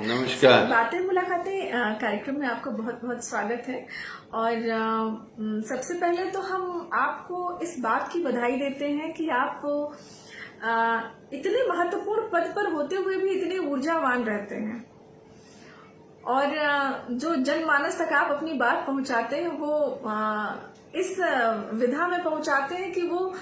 नमस्कार। बातें मुलाकातें कार्यक्रम में आपका बहुत बहुत स्वागत है। और सबसे पहले तो हम आपको इस बात की बधाई देते हैं कि आप इतने महत्वपूर्ण पद पर होते हुए भी इतने ऊर्जावान रहते हैं और जो जनमानस तक आप अपनी बात पहुंचाते हैं वो इस विधा में पहुंचाते हैं कि वो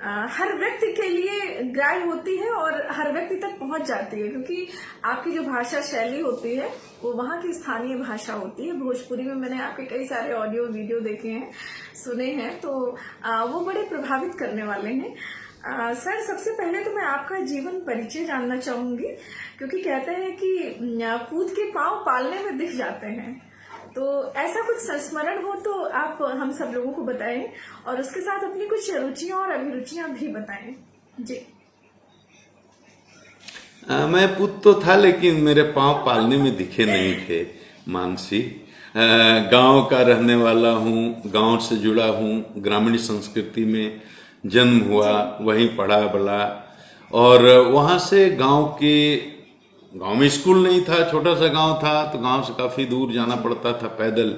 हर व्यक्ति के लिए ग्राह्य होती है और हर व्यक्ति तक पहुंच जाती है, क्योंकि आपकी जो भाषा शैली होती है वो वहाँ की स्थानीय भाषा होती है। भोजपुरी में मैंने आपके कई सारे ऑडियो वीडियो देखे हैं, सुने हैं, तो वो बड़े प्रभावित करने वाले हैं। सर, सबसे पहले तो मैं आपका जीवन परिचय जानना चाहूंगी, क्योंकि कहते हैं कि कूद के पांव पालने में दिख जाते हैं, तो ऐसा कुछ संस्मरण हो तो आप हम सब लोगों को बताएं और उसके साथ अपनी कुछ रुचियां और अभिरुचियां भी बताएं जी। मैं पूत तो था लेकिन मेरे पांव पालने में दिखे नहीं थे। मानसी गांव का रहने वाला हूँ, गांव से जुड़ा हूँ, ग्रामीण संस्कृति में जन्म हुआ, वहीं पढ़ा बड़ा और वहाँ से गांव में स्कूल नहीं था, छोटा सा गांव था, तो गांव से काफ़ी दूर जाना पड़ता था पैदल।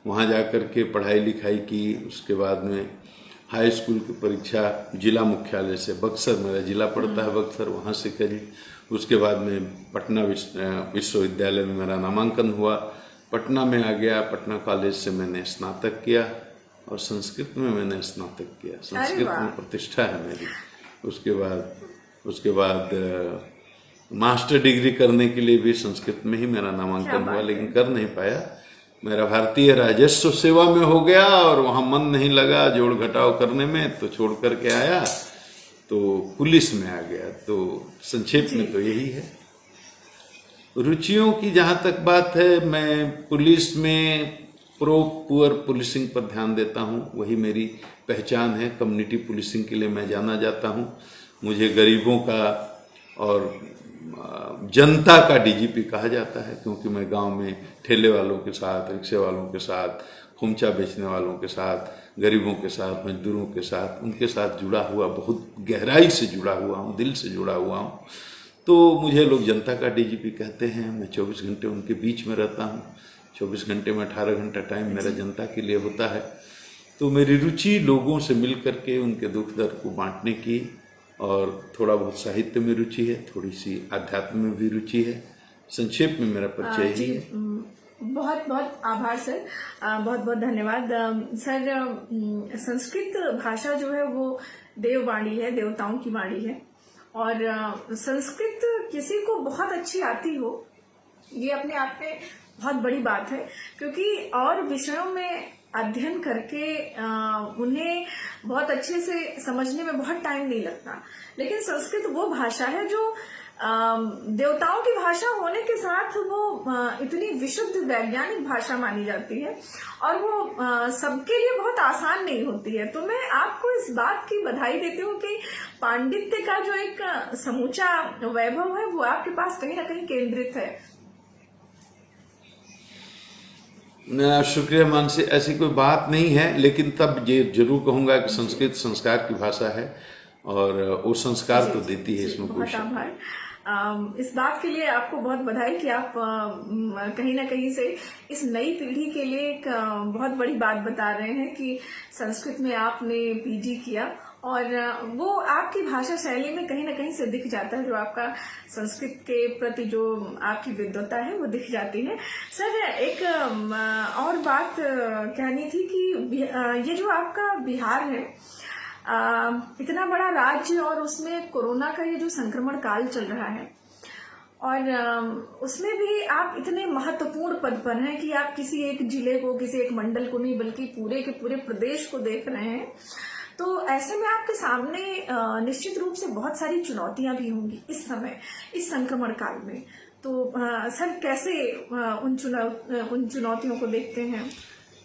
वहाँ जा कर के पढ़ाई लिखाई की। उसके बाद में हाई स्कूल की परीक्षा जिला मुख्यालय से, बक्सर मेरा जिला पड़ता है बक्सर, वहाँ से करी। उसके बाद में पटना विश्वविद्यालय में मेरा नामांकन हुआ, पटना में आ गया। पटना कॉलेज से मैंने स्नातक किया और संस्कृत में मैंने स्नातक किया। संस्कृत में प्रतिष्ठा है मेरी। उसके बाद मास्टर डिग्री करने के लिए भी संस्कृत में ही मेरा नामांकन हुआ, लेकिन कर नहीं पाया। मेरा भारतीय राजस्व सेवा में हो गया और वहाँ मन नहीं लगा जोड़ घटाव करने में, तो छोड़ करके आया तो पुलिस में आ गया। तो संक्षेप में तो यही है। रुचियों की जहाँ तक बात है, मैं पुलिस में पुअर पुलिसिंग पर ध्यान देता हूँ, वही मेरी पहचान है। कम्युनिटी पुलिसिंग के लिए मैं जाना जाता हूँ। मुझे गरीबों का और जनता का डीजीपी कहा जाता है, क्योंकि मैं गांव में ठेले वालों के साथ, रिक्शे वालों के साथ, खुमचा बेचने वालों के साथ, गरीबों के साथ, मजदूरों के साथ, उनके साथ जुड़ा हुआ, बहुत गहराई से जुड़ा हुआ हूँ, दिल से जुड़ा हुआ हूँ। तो मुझे लोग जनता का डीजीपी कहते हैं। मैं 24 घंटे उनके बीच में रहता हूँ। 24 घंटे में 18 घंटा टाइम मेरा जनता के लिए होता है। तो मेरी रुचि लोगों से मिल करके उनके दुख दर्द को बांटने की, और थोड़ा बहुत साहित्य में रुचि है, थोड़ी सी अध्यात्म में भी रुचि है। संक्षेप में मेरा परिचय ही है। बहुत बहुत आभार सर, बहुत बहुत धन्यवाद सर। संस्कृत भाषा जो है वो देववाणी है, देवताओं की वाणी है, और संस्कृत किसी को बहुत अच्छी आती हो ये अपने आप में बहुत बड़ी बात है, क्योंकि और विषयों में अध्ययन करके उन्हें बहुत अच्छे से समझने में बहुत टाइम नहीं लगता। लेकिन संस्कृत वो भाषा है जो देवताओं की भाषा होने के साथ वो इतनी विशुद्ध वैज्ञानिक भाषा मानी जाती है, और वो सबके लिए बहुत आसान नहीं होती है। तो मैं आपको इस बात की बधाई देती हूँ कि पांडित्य का जो एक समूचा वैभव है वो आपके पास कहीं ना कहीं केंद्रित है। शुक्रिया मानसी, ऐसी कोई बात नहीं है, लेकिन तब ये जरूर कहूंगा कि संस्कृत संस्कार की भाषा है और वो संस्कार तो देती है, इसमें कोई शक नहीं। इस बात के लिए आपको बहुत बधाई कि आप कहीं ना कहीं से इस नई पीढ़ी के लिए एक बहुत बड़ी बात बता रहे हैं कि संस्कृत में आपने पीजी किया, और वो आपकी भाषा शैली में कहीं ना कहीं से दिख जाता है। जो आपका संस्कृत के प्रति जो आपकी विद्वता है वो दिख जाती है। सर, एक और बात कहनी थी कि ये जो आपका बिहार है, इतना बड़ा राज्य, और उसमें कोरोना का ये जो संक्रमण काल चल रहा है, और उसमें भी आप इतने महत्वपूर्ण पद पर हैं कि आप किसी एक जिले को, किसी एक मंडल को नहीं बल्कि पूरे के पूरे प्रदेश को देख रहे हैं। तो ऐसे में आपके सामने निश्चित रूप से बहुत सारी चुनौतियां भी होंगी इस समय, इस संक्रमण काल में। तो सर, कैसे उन चुनौतियों को देखते हैं?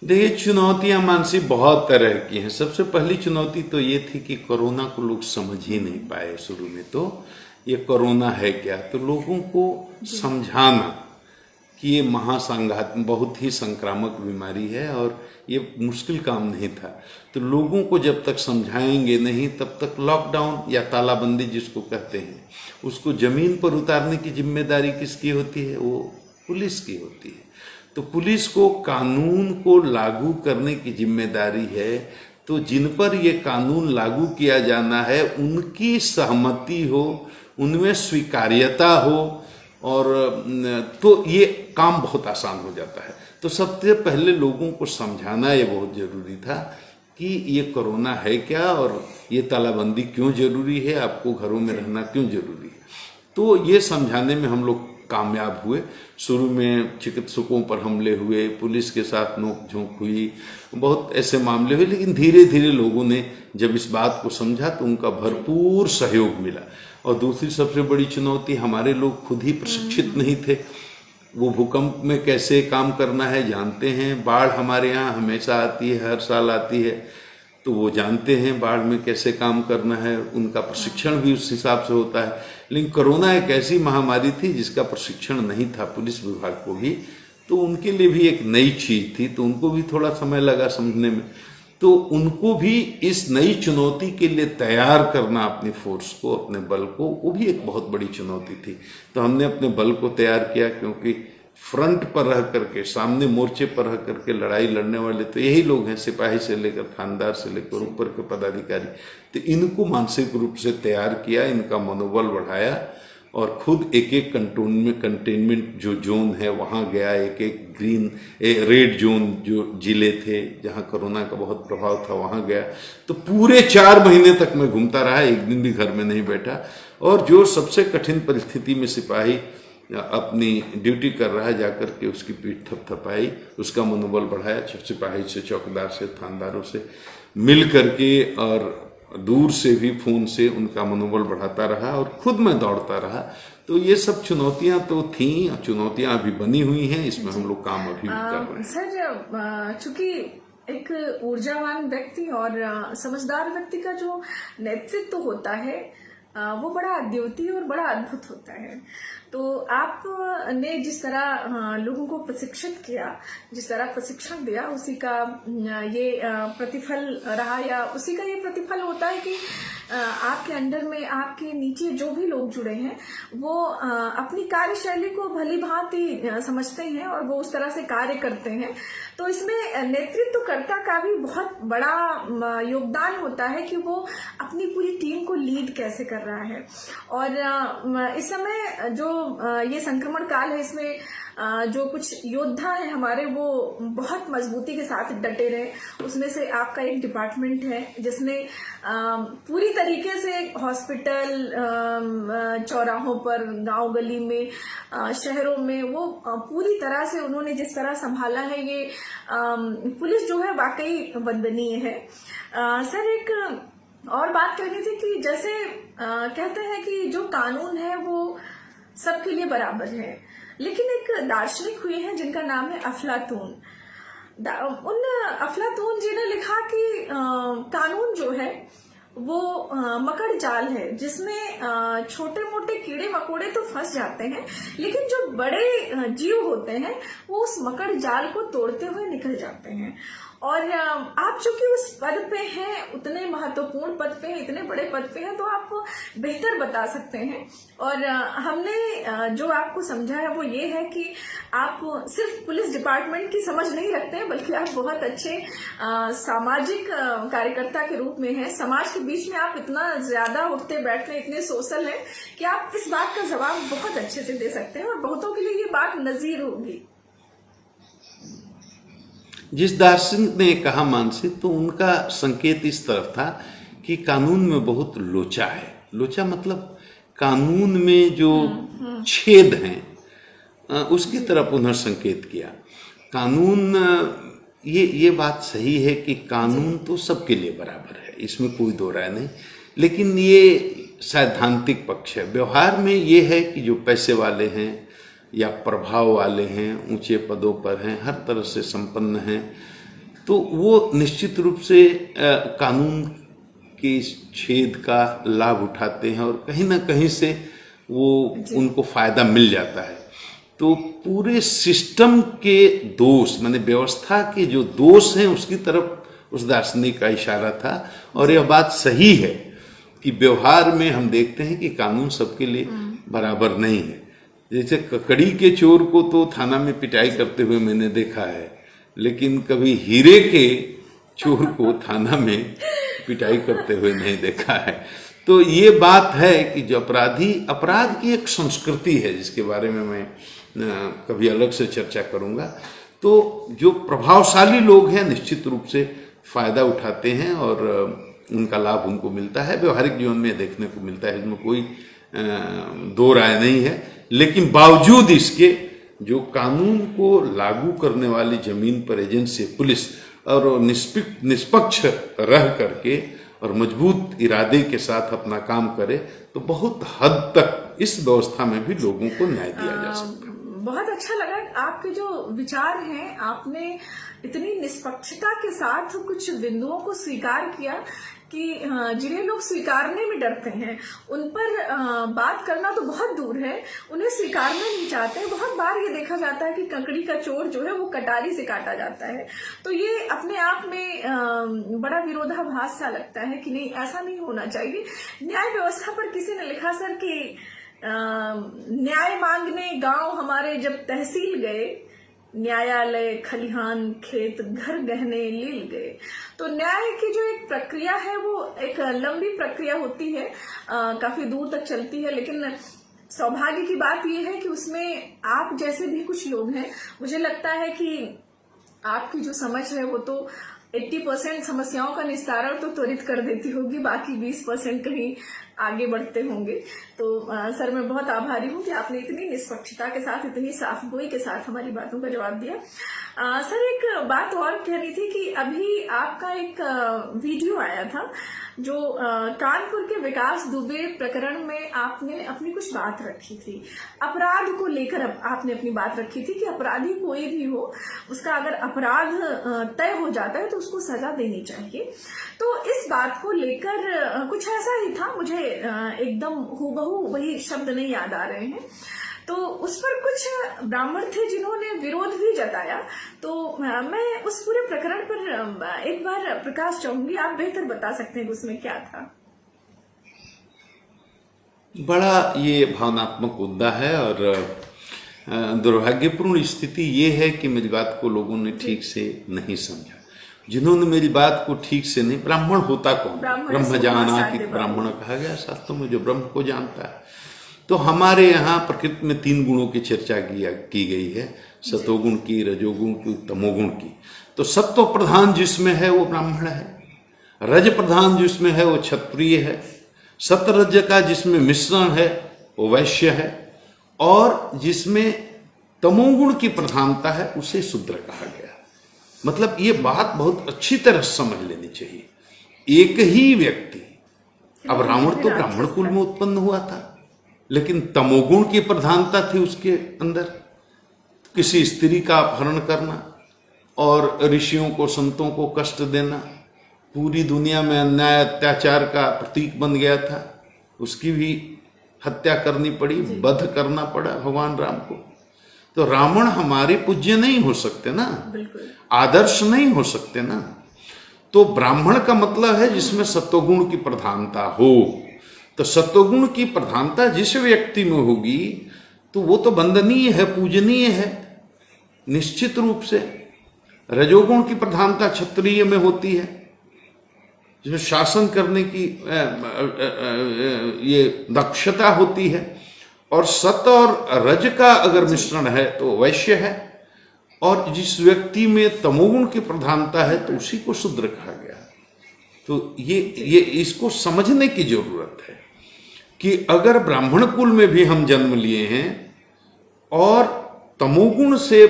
देखिए, चुनौतियां मानसी बहुत तरह की हैं। सबसे पहली चुनौती तो ये थी कि कोरोना को लोग समझ ही नहीं पाए शुरू में। तो ये कोरोना है क्या, तो लोगों को समझाना कि ये महासंघात बहुत ही संक्रामक बीमारी है और ये मुश्किल काम नहीं था। तो लोगों को जब तक समझाएंगे नहीं तब तक लॉकडाउन या तालाबंदी जिसको कहते हैं उसको जमीन पर उतारने की जिम्मेदारी किसकी होती है? वो पुलिस की होती है। तो पुलिस को कानून को लागू करने की जिम्मेदारी है। तो जिन पर ये कानून लागू किया जाना है उनकी सहमति हो, उनमें स्वीकार्यता हो, और तो ये काम बहुत आसान हो जाता है। तो सबसे पहले लोगों को समझाना ये बहुत जरूरी था कि ये कोरोना है क्या और ये तालाबंदी क्यों जरूरी है, आपको घरों में रहना क्यों जरूरी है। तो ये समझाने में हम लोग कामयाब हुए। शुरू में चिकित्सकों पर हमले हुए, पुलिस के साथ नोकझोंक हुई, बहुत ऐसे मामले हुए, लेकिन धीरे धीरे लोगों ने जब इस बात को समझा तो उनका भरपूर सहयोग मिला। और दूसरी सबसे बड़ी चुनौती, हमारे लोग खुद ही प्रशिक्षित नहीं थे। वो भूकंप में कैसे काम करना है जानते हैं, बाढ़ हमारे यहाँ हमेशा आती है, हर साल आती है, तो वो जानते हैं बाढ़ में कैसे काम करना है, उनका प्रशिक्षण भी उस हिसाब से होता है। लेकिन कोरोना एक ऐसी महामारी थी जिसका प्रशिक्षण नहीं था पुलिस विभाग को भी, तो उनके लिए भी एक नई चीज थी, तो उनको भी थोड़ा समय लगा समझने में। तो उनको भी इस नई चुनौती के लिए तैयार करना अपनी फोर्स को, अपने बल को, वो भी एक बहुत बड़ी चुनौती थी। तो हमने अपने बल को तैयार किया, क्योंकि फ्रंट पर रह करके, सामने मोर्चे पर रह करके लड़ाई लड़ने वाले तो यही लोग हैं, सिपाही से लेकर थानेदार से लेकर ऊपर के पदाधिकारी। तो इनको मानसिक रूप से तैयार किया, इनका मनोबल बढ़ाया, और खुद एक एक कंटेनमेंट जो जोन है वहाँ गया, एक एक रेड जोन जो जिले थे जहाँ कोरोना का बहुत प्रभाव था वहाँ गया। तो पूरे 4 महीने तक मैं घूमता रहा, एक दिन भी घर में नहीं बैठा। और जो सबसे कठिन परिस्थिति में सिपाही अपनी ड्यूटी कर रहा है, जाकर के उसकी पीठ थपथपाई, उसका मनोबल बढ़ाया, सिपाही से, चौकीदार से, थानेदारों से मिल करके और दूर से भी फोन से उनका मनोबल बढ़ाता रहा, और खुद मैं दौड़ता रहा। तो ये सब चुनौतियां तो थीं, चुनौतियां अभी बनी हुई हैं, इसमें हम लोग काम अभी भी कर रहे हैं। सर, चूंकि एक ऊर्जावान व्यक्ति और समझदार व्यक्ति का जो नेतृत्व होता है वो बड़ा अद्वितीय और बड़ा अद्भुत होता है। तो आपने जिस तरह लोगों को प्रशिक्षित किया, जिस तरह प्रशिक्षण दिया, उसी का ये प्रतिफल रहा, या उसी का ये प्रतिफल होता है कि आपके अंडर में, आपके नीचे जो भी लोग जुड़े हैं वो अपनी कार्यशैली को भली भांति समझते हैं और वो उस तरह से कार्य करते हैं। तो इसमें नेतृत्वकर्ता का भी बहुत बड़ा योगदान होता है कि वो अपनी पूरी टीम को लीड कैसे कर रहा है। और इस समय जो ये संक्रमण काल है, इसमें जो कुछ योद्धा है हमारे, वो बहुत मजबूती के साथ डटे रहे। उसमें से आपका एक डिपार्टमेंट है जिसने पूरी तरीके से हॉस्पिटल, चौराहों पर, गांव गली में, शहरों में, वो पूरी तरह से उन्होंने जिस तरह संभाला है, ये पुलिस जो है वाकई वंदनीय है। सर, एक और बात कहनी थी कि जैसे कहते हैं कि जो कानून है वो सबके लिए बराबर है, लेकिन एक दार्शनिक हुए हैं जिनका नाम है अफलातून। उन अफलातून जी ने लिखा कि कानून जो है वो मकड़ जाल है, जिसमें छोटे मोटे कीड़े मकोड़े तो फंस जाते हैं, लेकिन जो बड़े जीव होते हैं वो उस मकड़ जाल को तोड़ते हुए निकल जाते हैं। और आप चूंकि उस पद पे हैं, उतने महत्वपूर्ण पद पे हैं, इतने बड़े पद पे हैं, तो आप बेहतर बता सकते हैं। और हमने जो आपको समझा है वो ये है कि आप सिर्फ पुलिस डिपार्टमेंट की समझ नहीं रखते हैं, बल्कि आप बहुत अच्छे सामाजिक कार्यकर्ता के रूप में हैं। समाज के बीच में आप इतना ज्यादा उठते बैठते हैं, इतने सोशल हैं कि आप इस बात का जवाब बहुत अच्छे से दे सकते हैं, और बहुतों के लिए ये बात नजीर होगी। जिस दार्शनिक ने कहा मानसिक, तो उनका संकेत इस तरफ था कि कानून में बहुत लोचा है। लोचा मतलब कानून में जो छेद हैं उसकी तरफ उन्होंने संकेत किया। कानून, ये बात सही है कि कानून तो सबके लिए बराबर है, इसमें कोई दो राय नहीं, लेकिन ये सैद्धांतिक पक्ष है। व्यवहार में ये है कि जो पैसे वाले हैं या प्रभाव वाले हैं, ऊंचे पदों पर हैं, हर तरह से संपन्न हैं, तो वो निश्चित रूप से कानून के इस छेद का लाभ उठाते हैं और कहीं ना कहीं से वो उनको फायदा मिल जाता है। तो पूरे सिस्टम के दोष, माने व्यवस्था के जो दोष हैं उसकी तरफ उस दार्शनिक का इशारा था। और यह बात सही है कि व्यवहार में हम देखते हैं कि कानून सबके लिए बराबर नहीं है। जैसे ककड़ी के चोर को तो थाना में पिटाई करते हुए मैंने देखा है, लेकिन कभी हीरे के चोर को थाना में पिटाई करते हुए नहीं देखा है। तो ये बात है कि जो अपराध की एक संस्कृति है जिसके बारे में मैं कभी अलग से चर्चा करूंगा। तो जो प्रभावशाली लोग हैं निश्चित रूप से फायदा उठाते हैं और उनका लाभ उनको मिलता है, व्यवहारिक जीवन में देखने को मिलता है, इसमें कोई दो राय नहीं है। लेकिन बावजूद इसके जो कानून को लागू करने वाली जमीन पर एजेंसी पुलिस और निष्पक्ष रह करके और मजबूत इरादे के साथ अपना काम करे तो बहुत हद तक इस व्यवस्था में भी लोगों को न्याय दिया जा सकता है। बहुत अच्छा लगा आपके जो विचार हैं, आपने इतनी निष्पक्षता के साथ कुछ बिंदुओं को स्वीकार किया कि जिन्हें लोग स्वीकारने में डरते हैं उन पर बात करना तो बहुत दूर है, उन्हें स्वीकारना नहीं चाहते। बहुत बार ये देखा जाता है कि ककड़ी का चोर जो है वो कटारी से काटा जाता है। तो ये अपने आप में बड़ा विरोधाभास सा लगता है कि नहीं, ऐसा नहीं होना चाहिए। न्याय व्यवस्था पर किसी ने लिखा सर कि न्याय मांगने गांव हमारे जब तहसील गए, न्यायालय खलिहान खेत घर गहने लील गए। तो न्याय की जो एक प्रक्रिया है वो एक लंबी प्रक्रिया होती है, काफी दूर तक चलती है, लेकिन सौभाग्य की बात यह है कि उसमें आप जैसे भी कुछ लोग हैं। मुझे लगता है कि आपकी जो समझ है वो तो 80% समस्याओं का निस्तारण तो त्वरित कर देती होगी, बाकी 20% कहीं आगे बढ़ते होंगे। तो सर मैं बहुत आभारी हूँ कि आपने इतनी निष्पक्षता के साथ, इतनी साफगोई के साथ हमारी बातों का जवाब दिया। सर एक बात और कहनी थी कि अभी आपका एक वीडियो आया था जो कानपुर के विकास दुबे प्रकरण में आपने अपनी कुछ बात रखी थी, अपराध को लेकर आपने अपनी बात रखी थी कि अपराधी कोई भी हो, उसका अगर अपराध तय हो जाता है तो उसको सजा देनी चाहिए। तो इस बात को लेकर कुछ ऐसा ही था, मुझे एकदम हूबहू वही शब्द नहीं याद आ रहे हैं। तो उस पर कुछ ब्राह्मण थे जिन्होंने विरोध भी जताया। तो मैं उस पूरे प्रकरण पर एक बार प्रकाश चाहूंगी, आप बेहतर बता सकते हैं कि उसमें क्या था। बड़ा ये भावनात्मक मुद्दा है और दुर्भाग्यपूर्ण स्थिति ये है कि मेरी बात को लोगों ने ठीक से नहीं समझा। जिन्होंने मेरी बात को ठीक से नहीं, ब्राह्मण होता कौन? ब्रह्म जानाति ब्राह्मण कहा गया शास्त्रों में, जो ब्रह्म को जानता है। तो हमारे यहाँ प्रकृति में 3 गुणों की चर्चा की गई है, सतोगुण की, रजोगुण की, तमोगुण की। तो सत्व प्रधान जिसमें है वो ब्राह्मण है, रज प्रधान जिसमें है वो क्षत्रिय है, सतरज का जिसमें मिश्रण है वो वैश्य है, और जिसमें तमोगुण की प्रधानता है उसे शूद्र कहा गया। मतलब ये बात बहुत अच्छी तरह समझ लेनी चाहिए। एक ही व्यक्ति, अब रावण तो ब्राह्मण कुल में उत्पन्न हुआ था, लेकिन तमोगुण की प्रधानता थी उसके अंदर। किसी स्त्री का अपहरण करना और ऋषियों को, संतों को कष्ट देना, पूरी दुनिया में अन्याय अत्याचार का प्रतीक बन गया था। उसकी भी हत्या करनी पड़ी, वध करना पड़ा भगवान राम को। तो रावण हमारे पूज्य नहीं हो सकते ना, आदर्श नहीं हो सकते ना। तो ब्राह्मण का मतलब है जिसमें सत्वगुण की प्रधानता हो। तो सत्वगुण की प्रधानता जिस व्यक्ति में होगी तो वो तो वंदनीय है, पूजनीय है निश्चित रूप से। रजोगुण की प्रधानता क्षत्रिय में होती है, जिसमें शासन करने की ये दक्षता होती है। और सत और रज का अगर मिश्रण है तो वैश्य है, और जिस व्यक्ति में तमोगुण की प्रधानता है तो उसी को शूद्र कहा गया। तो ये इसको समझने की जरूरत है कि अगर ब्राह्मण कुल में भी हम जन्म लिए हैं और तमोगुण से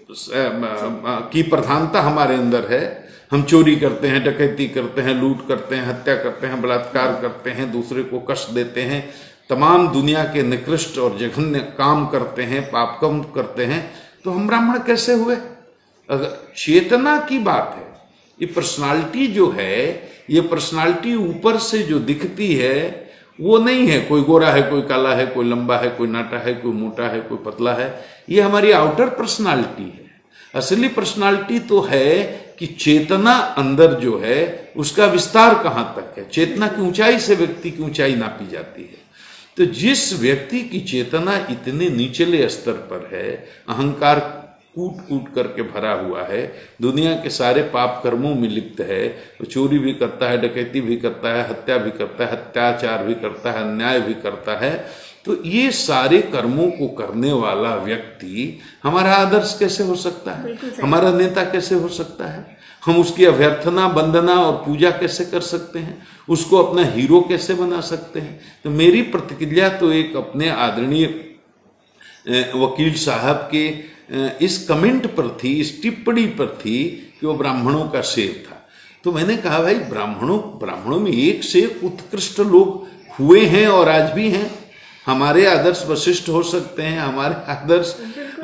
की प्रधानता हमारे अंदर है, हम चोरी करते हैं, डकैती करते हैं, लूट करते हैं, हत्या करते हैं, बलात्कार करते हैं, दूसरे को कष्ट देते हैं, तमाम दुनिया के निकृष्ट और जघन्य काम करते हैं, पाप कर्म करते हैं, तो हम ब्राह्मण कैसे हुए? अगर चेतना की बात है, ये पर्सनालिटी जो है, ये पर्सनालिटी ऊपर से जो दिखती है वो नहीं है। कोई गोरा है, कोई काला है, कोई लंबा है, कोई नाटा है, कोई मोटा है, कोई पतला है। ये हमारी आउटर पर्सनालिटी है। असली पर्सनालिटी तो है कि चेतना अंदर जो है उसका विस्तार कहाँ तक है। चेतना की ऊंचाई से व्यक्ति की ऊंचाई नापी जाती है। तो जिस व्यक्ति की चेतना इतने निचले स्तर पर है, अहंकार कूट कूट करके भरा हुआ है, दुनिया के सारे पाप कर्मों में लिप्त है, तो चोरी भी करता है, डकैती भी करता है, हत्या भी करता है, अत्याचार भी करता है, अन्याय भी करता है, तो ये सारे कर्मों को करने वाला व्यक्ति हमारा आदर्श कैसे हो सकता है? हमारा नेता कैसे हो सकता है? हम उसकी अभ्यर्थना, वंदना और पूजा कैसे कर सकते हैं? उसको अपना हीरो कैसे बना सकते हैं? तो मेरी प्रतिक्रिया तो एक अपने आदरणीय वकील साहब के इस कमेंट पर थी, इस टिप्पणी पर थी कि वो ब्राह्मणों का शेर था। तो मैंने कहा भाई, ब्राह्मणों में एक से एक उत्कृष्ट लोग हुए हैं और आज भी हैं। हमारे आदर्श वशिष्ठ हो सकते हैं, हमारे आदर्श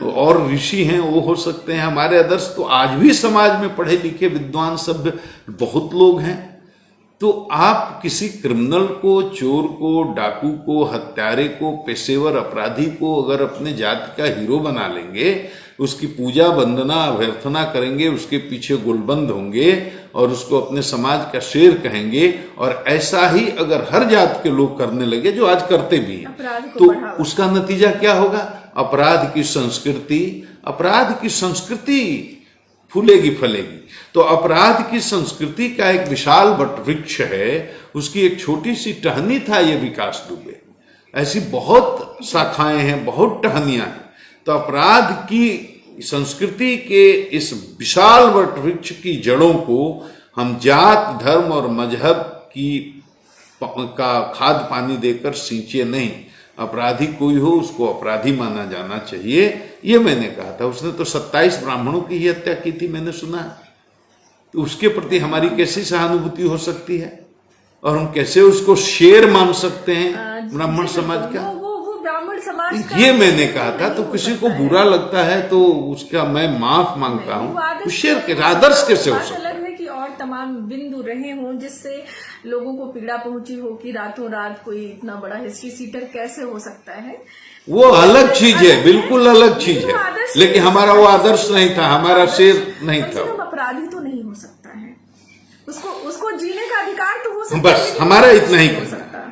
और ऋषि हैं वो हो सकते हैं, हमारे आदर्श तो आज भी समाज में पढ़े लिखे विद्वान सभ्य बहुत लोग हैं। तो आप किसी क्रिमिनल को, चोर को, डाकू को, हत्यारे को, पेशेवर अपराधी को अगर अपने जाति का हीरो बना लेंगे, उसकी पूजा वंदना अभ्यर्थना करेंगे, उसके पीछे गुलबंद होंगे और उसको अपने समाज का शेर कहेंगे, और ऐसा ही अगर हर जात के लोग करने लगे, जो आज करते भी हैं, तो उसका नतीजा क्या होगा? अपराध की संस्कृति फूलेगी फलेगी। तो अपराध की संस्कृति का एक विशाल वटवृक्ष है, उसकी एक छोटी सी टहनी था ये विकास दुबे। ऐसी बहुत शाखाएं हैं, बहुत टहनियां हैं। तो अपराध की संस्कृति के इस विशाल वटवृक्ष की जड़ों को हम जात, धर्म और मजहब का खाद पानी देकर सींचे नहीं। अपराधी कोई हो उसको अपराधी माना जाना चाहिए, ये मैंने कहा था। उसने तो 27 ब्राह्मणों की ही हत्या की थी, मैंने सुना। तो उसके प्रति हमारी कैसी सहानुभूति हो सकती है? और हम कैसे उसको शेर मान सकते हैं ब्राह्मण समाज का? वो ब्राह्मण समाज का ये मैंने कहा था। तो किसी को बुरा लगता है तो उसका मैं माफ मांगता हूँ। शेर के आदर्श कैसे हो सकता है? और तमाम बिंदु रहे हों जिससे लोगों को पीड़ा पहुंची हो कि रातों रात कोई इतना बड़ा हिस्ट्री सीटर कैसे हो सकता है, वो अलग चीज है, बिल्कुल अलग चीज है। लेकिन हमारा वो आदर्श नहीं था, हमारा शेर नहीं था। अपराधी तो नहीं हो सकता है, उसको जीने का अधिकार तो हो सकता है। बस हमारा इतना ही कहना है।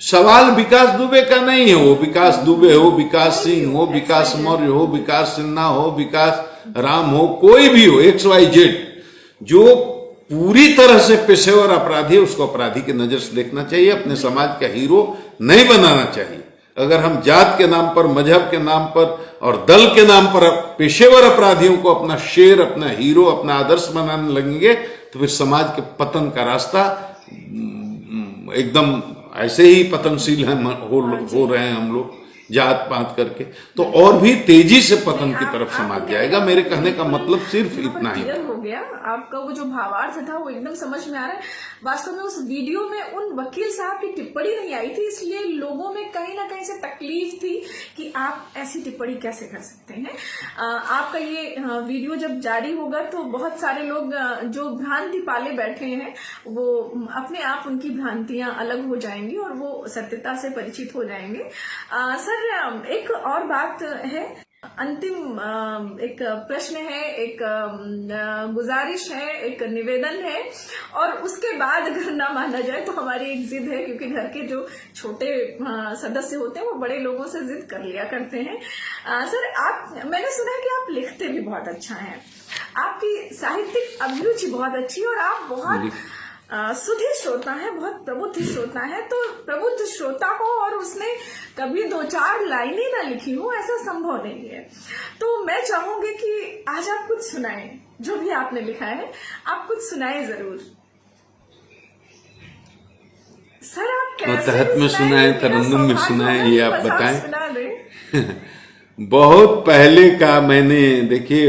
सवाल विकास दुबे का नहीं है। वो विकास दुबे हो, विकास सिंह हो, विकास मौर्य हो, विकास सिन्हा हो, विकास राम हो, कोई भी हो, XYZ, जो पूरी तरह से पेशेवर अपराधी है, उसको अपराधी की नजर से देखना चाहिए। अपने समाज का हीरो नहीं बनाना चाहिए। अगर हम जात के नाम पर, मजहब के नाम पर और दल के नाम पर पेशेवर अपराधियों को अपना शेर, अपना हीरो, अपना आदर्श बनाने लगेंगे, तो फिर समाज के पतन का रास्ता एकदम ऐसे ही पतनशील हो रहे हैं हम लोग, जात पात करके, तो और भी तेजी से पतन की तरफ समाज जाएगा। मेरे कहने का मतलब सिर्फ इतना ही हो गया। आपका वो जो भावार्थ था वो एकदम समझ में आ रहा है। वास्तव में उस वीडियो में उन वकील साहब की टिप्पणी नहीं आई थी, इसलिए लोगों में कहीं ना कहीं से तकलीफ थी कि आप ऐसी टिप्पणी कैसे कर सकते हैं। आपका ये वीडियो जब जारी होगा तो बहुत सारे लोग जो भ्रांति पाले बैठे हैं वो अपने आप उनकी भ्रांतियां अलग हो जाएंगी और वो सत्यता से परिचित हो जाएंगे। सर, एक और बात है, अंतिम एक प्रश्न है, एक गुजारिश है, एक निवेदन है, और उसके बाद अगर ना माना जाए तो हमारी एक जिद है, क्योंकि घर के जो छोटे सदस्य होते हैं वो बड़े लोगों से जिद कर लिया करते हैं। सर, मैंने सुना है कि आप लिखते भी बहुत अच्छा हैं, आपकी साहित्यिक अभिरुचि बहुत अच्छी, और आप बहुत सुधीर श्रोता है, बहुत प्रबुद्ध श्रोता है। तो प्रबुद्ध श्रोता को और उसने कभी 2-4 लाइनें ना लिखी हो, ऐसा संभव नहीं है। तो मैं चाहूंगी कि आज आप कुछ सुनाएं, जो भी आपने लिखा है आप कुछ सुनाएं जरूर। सर, आप कैसे तहत में सुनाए, तरन्नुम में सुनाए, ये आप बताएं। सुना दें। बहुत पहले का मैंने, देखिए,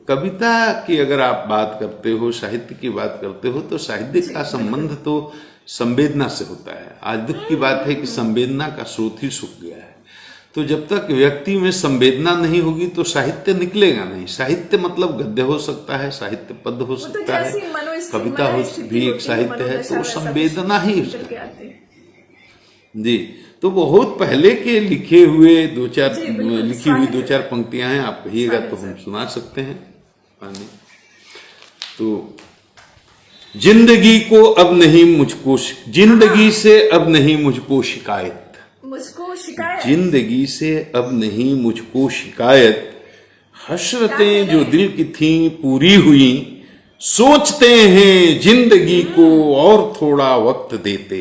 कविता की अगर आप बात करते हो, साहित्य की बात करते हो, तो साहित्य का संबंध तो संवेदना से होता है। आज दुख की बात है कि संवेदना का स्रोत ही सूख गया है। तो जब तक व्यक्ति में संवेदना नहीं होगी तो साहित्य निकलेगा नहीं। साहित्य मतलब गद्य हो सकता है, साहित्य पद हो सकता है, कविता भी एक साहित्य है, तो संवेदना ही उसका। जी। तो बहुत पहले के लिखे हुए दो चार जी, बिल्कुल, लिखी हुई स्वागत दो है। चार पंक्तियां हैं, आप कहिएगा स्वागत तो हम सर। सुना सकते हैं। पानी तो जिंदगी को अब नहीं मुझको जिंदगी से अब नहीं मुझको शिकायत, मुझको शिकायत, जिंदगी से अब नहीं मुझको शिकायत, हसरतें जो दिल की थीं पूरी हुई, सोचते हैं जिंदगी को और थोड़ा वक्त देते,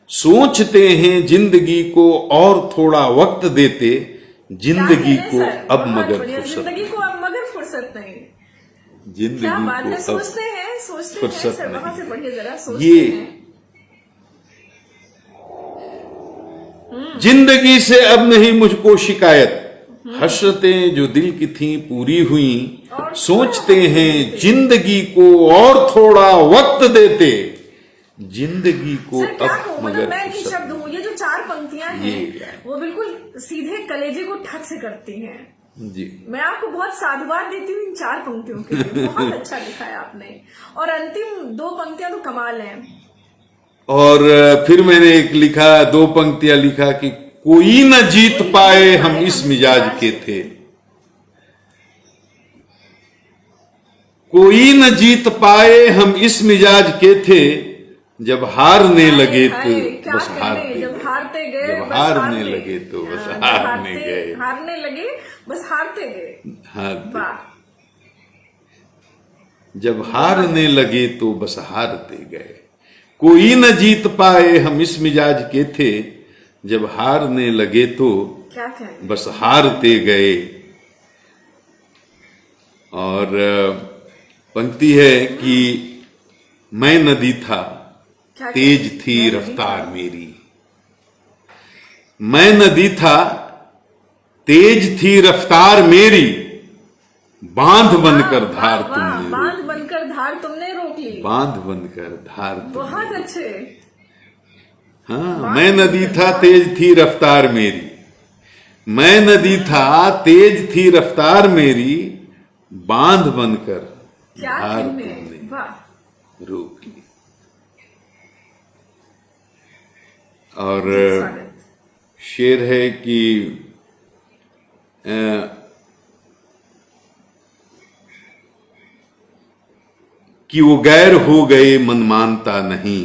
सोचते हैं जिंदगी को और थोड़ा वक्त देते, जिंदगी क्या को कहने सर, अब बहुत मगर बढ़िया। फुर्सत जिंदगी को अब मगर फुर्सत नहीं। क्या जिंदगी बात को है, अब सोचते हैं फुर्सत सर, वहां नहीं। से पढ़िए जरा, सोचते ये हैं। जिंदगी से अब नहीं मुझको शिकायत, हसरतें जो दिल की थीं पूरी हुई, सोचते हैं जिंदगी को और थोड़ा वक्त देते, जिंदगी को सर क्या अब कहूँ, मगर मतलब मैं फुर्सत निःशब्द हूँ। ये जो 4 पंक्तियां ये हैं वो बिल्कुल सीधे कलेजे को ठक से करती हैं। नहीं। जी। मैं आपको बहुत साधुवाद देती हूँ इन 4 पंक्तियों के लिए। बहुत अच्छा लिखा है आपने, और अंतिम 2 पंक्तियां तो कमाल हैं। और फिर मैंने एक लिखा, 2 पंक्तियां लिखा कि कोई न जीत पाए हम इस मिजाज के थे, कोई न जीत पाए हम इस मिजाज के थे, जब हारने लगे तो क्या बस कहने, हारते, जब हारते गए जब बस हारने हारते। लगे तो बस जब हारने गए, हारने लगे बस हारते गए। हारते, वाह, जब हारने लगे तो बस हारते गए, कोई न जीत पाए हम इस मिजाज के थे, जब हारने लगे तो क्या कहने। बस हारते गए। और पंक्ति है कि मैं नदी था क्या तेज कहने? थी मैं नदी रफ्तार था। मेरी, मैं नदी था तेज थी रफ्तार मेरी, बांध बनकर धार तुमने बांध बनकर धार तुमने रोक ली। बांध बनकर धार बहुत अच्छे। हाँ, मैं नदी था तेज थी रफ्तार मेरी, मैं नदी था तेज थी रफ्तार मेरी, बांध बनकर क्या धार कहने, तुमने वाह। रोक ली। और स्वागत। शेर है कि वो गैर हो गए मन मानता नहीं,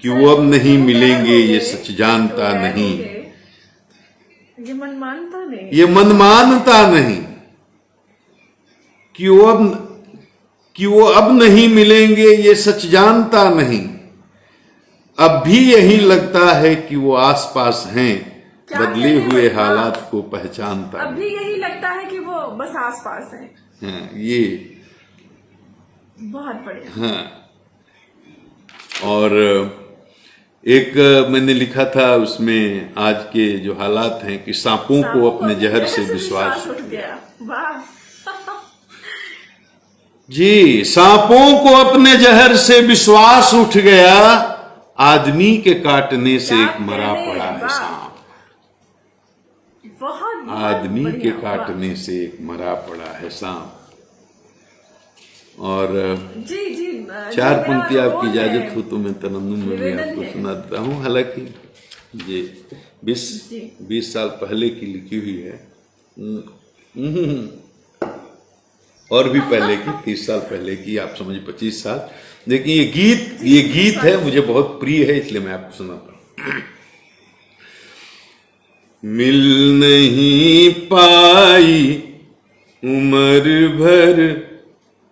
कि वो अब नहीं मिलेंगे ये सच जानता नहीं, ये मन मानता नहीं, ये मन मानता नहीं, कि वो अब नहीं मिलेंगे ये सच जानता नहीं, अब भी यही लगता है कि वो आसपास हैं, बदले हुए हालात को पहचानता अब भी यही लगता है कि वो बस आसपास है। हाँ, ये बहुत बढ़िया। हाँ। और एक मैंने लिखा था उसमें, आज के जो हालात हैं कि सांपों को अपने जहर से विश्वास उठ गया। वाह। जी, सांपों को अपने जहर से विश्वास उठ गया, आदमी के काटने से एक मरा पड़ा है सांप, बहुत आदमी के काटने से एक मरा पड़ा है सांप। और जी जी 4 पंक्ति आपकी इजाजत हो तो मैं तरन्नुम में भी आपको सुना देता हूँ। हालांकि ये 20 साल पहले की लिखी हुई है, और भी पहले की, 30 साल पहले की, आप समझिए 25 साल। लेकिन ये गीत है, मुझे बहुत प्रिय है, इसलिए मैं आपको सुनाता हूँ। मिल नहीं पाई उम्र भर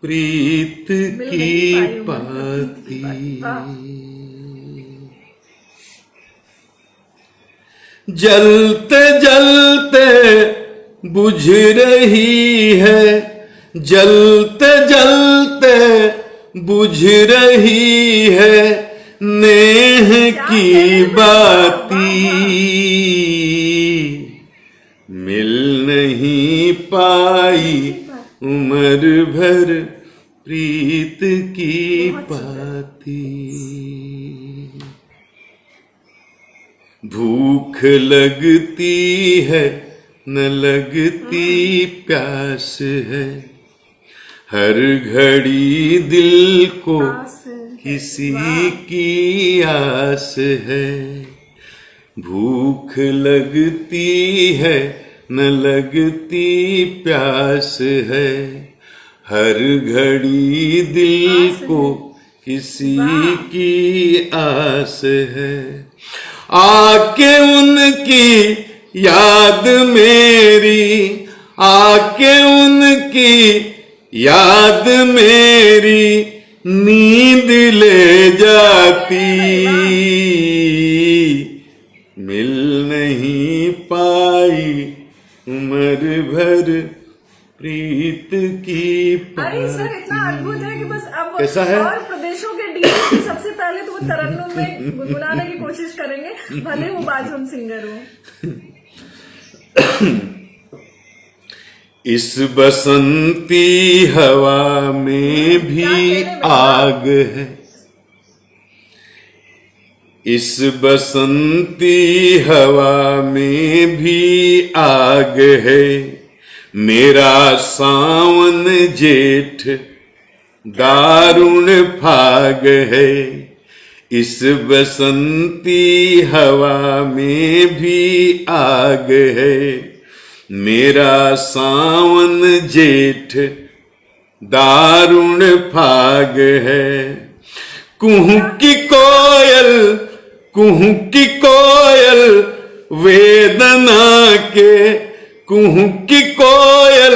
प्रीत की पाती, जलते जलते बुझ रही है, जलते जलते बुझ रही है, नेह की बाती, मिल नहीं पाई उम्र भर प्रीत की पाती, भूख लगती है न लगती प्यास है, हर घड़ी दिल को किसी की आस है, भूख लगती है न लगती प्यास है, हर घड़ी दिल को किसी की आस है। आके उनकी याद मेरी, आके उनकी याद मेरी नींद ले जाती, मिल नहीं पाई उम्र भर प्रीत की पाती। अरे सर इतना अद्भुत है कि बस अब कैसा है? और प्रदेशों के डीजे सबसे पहले तो वो तरन्नुम में गुनगुनाने की कोशिश करेंगे, भले वो बाथरूम सिंगर हो। इस बसंती हवा में भी आग है, इस बसंती हवा में भी आग है, मेरा सावन जेठ दारुण फाग है। इस बसंती हवा में भी आग है, मेरा सावन जेठ दारुण फाग है। कुहू की कोयल, कुहू की कोयल वेदना के, कुहू की कोयल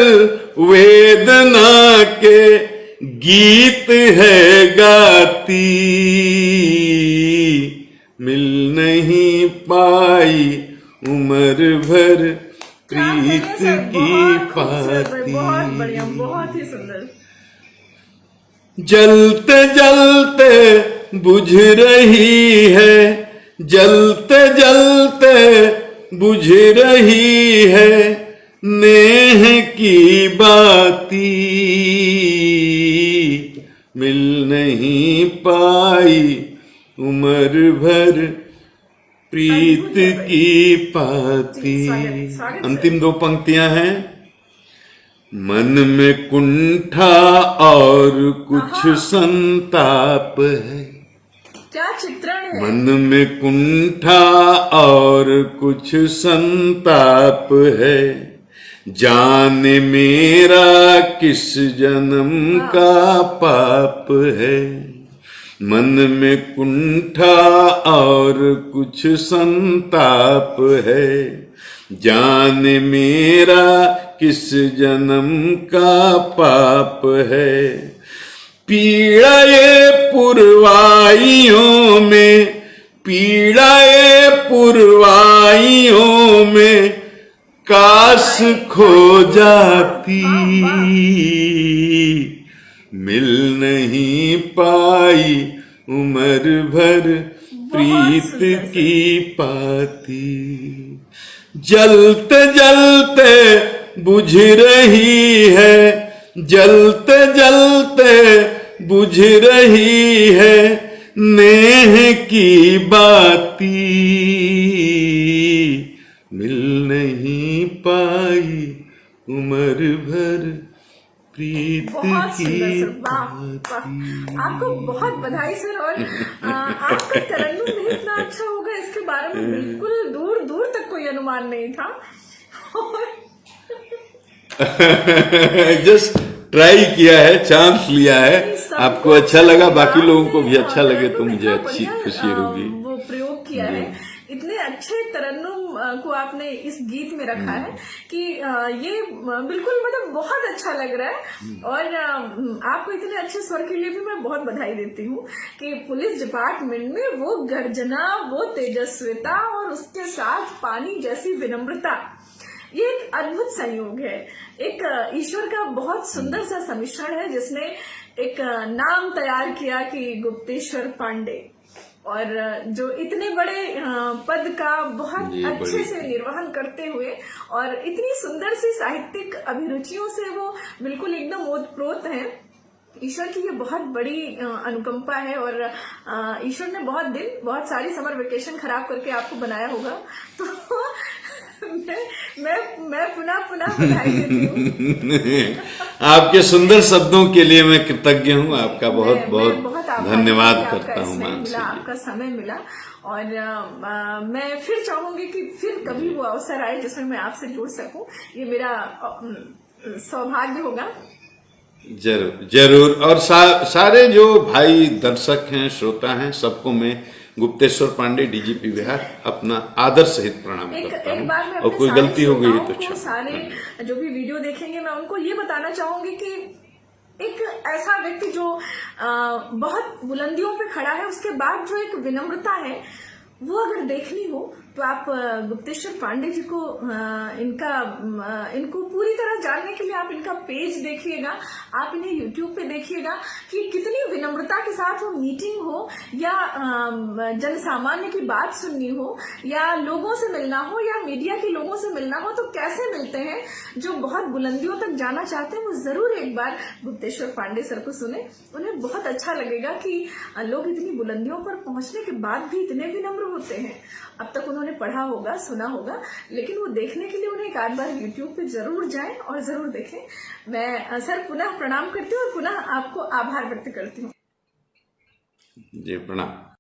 वेदना के गीत है गाती, मिल नहीं पाई उम्र भर प्रीत की पाती। बहुत बढ़िया, बहुत ही सुंदर। जलते जलते बुझ रही है, जलते जलते बुझ रही है नेह की बाती, मिल नहीं पाई उम्र भर प्रीत की पाती। अंतिम दो पंक्तियां हैं। मन में कुंठा और कुछ संताप है, क्या चित्रण है। मन में कुंठा और कुछ संताप है, जाने मेरा किस जन्म का पाप है। मन में कुंठा और कुछ संताप है, जाने मेरा किस जन्म का पाप है। पीड़ा ये पुरवाइयों में, पीड़ा ये पुरवाइयों में काश खो जाती, मिल नहीं पाई उम्र भर प्रीत की पाती। जलते जलते बुझ रही है, जलते जलते बुझ रही है नेह की बाती, मिल नहीं पाई उम्र भर प्रीत की पाती। आपको बहुत बधाई सर। और आपका तरन्नुम भी इतना अच्छा होगा इसके बारे में बिल्कुल दूर दूर तक कोई अनुमान नहीं था। जस्ट ट्राई किया है, चांस लिया है। आपको अच्छा लगा, बाकी लोगों को भी अच्छा लगे तो मुझे अच्छी खुशी होगी। वो प्रयोग किया है, इतने अच्छे तरन्नुम को आपने इस गीत में रखा है कि ये बिल्कुल मतलब बहुत अच्छा लग रहा है। और आपको इतने अच्छे स्वर के लिए भी मैं बहुत बधाई देती हूँ कि पुलिस डिपार्टमेंट में वो गर्जना, वो तेजस्विता और उसके साथ पानी जैसी विनम्रता, ये एक अद्भुत संयोग है। एक ईश्वर का बहुत सुंदर सा सम्मिश्रण है जिसने एक नाम तैयार किया कि गुप्तेश्वर पांडे, और जो इतने बड़े पद का बहुत अच्छे से निर्वहन करते हुए और इतनी सुंदर सी साहित्यिक अभिरुचियों से वो बिल्कुल एकदम ओतप्रोत हैं। ईश्वर की ये बहुत बड़ी अनुकंपा है और ईश्वर ने बहुत सारी समर वेकेशन खराब करके आपको बनाया होगा। तो मैं पुनः बधाई देती हूँ। आपके सुंदर शब्दों के लिए मैं कृतज्ञ हूँ। आपका बहुत मैं बहुत बहुत आभारी धन्यवाद हूँ कि आपका करता हूँ स्नेह मानसी मिला, जी। आपका समय मिला। और मैं फिर चाहूंगी कि फिर कभी वो अवसर आए जिसमें मैं आपसे जुड़ सकूं। ये मेरा सौभाग्य होगा। जरूर जरूर। और सारे जो भाई दर्शक हैं, श्रोता हैं, सबको मैं गुप्तेश्वर पांडे, डीजीपी बिहार, अपना आदर सहित प्रणाम करता एक हूँ। बार मैं और अपने कोई सारे गलती हो गई है तो श्रोताओं को, सारे जो भी वीडियो देखेंगे, मैं उनको ये बताना चाहूंगी कि एक ऐसा व्यक्ति जो बहुत बुलंदियों पे खड़ा है, उसके बाद जो एक विनम्रता है, वो अगर देखनी हो तो आप गुप्तेश्वर पांडे जी को इनको पूरी तरह जानने के लिए आप इनका पेज देखिएगा, आप इन्हें यूट्यूब पे देखिएगा कि कितनी विनम्रता के साथ वो मीटिंग हो या जन सामान्य की बात सुननी हो या लोगों से मिलना हो या मीडिया के लोगों से मिलना हो, तो कैसे मिलते हैं। जो बहुत बुलंदियों तक जाना चाहते हैं वो जरूर एक बार गुप्तेश्वर पांडे सर को सुने। उन्हें बहुत अच्छा लगेगा कि लोग इतनी बुलंदियों पर पहुंचने के बाद भी इतने विनम्र होते हैं। अब तक उन्होंने पढ़ा होगा, सुना होगा, लेकिन वो देखने के लिए उन्हें एक आध बार यूट्यूब पे जरूर जाएं और जरूर देखें। मैं सर पुनः प्रणाम करती हूँ और पुनः आपको आभार व्यक्त करती हूँ। जी प्रणाम।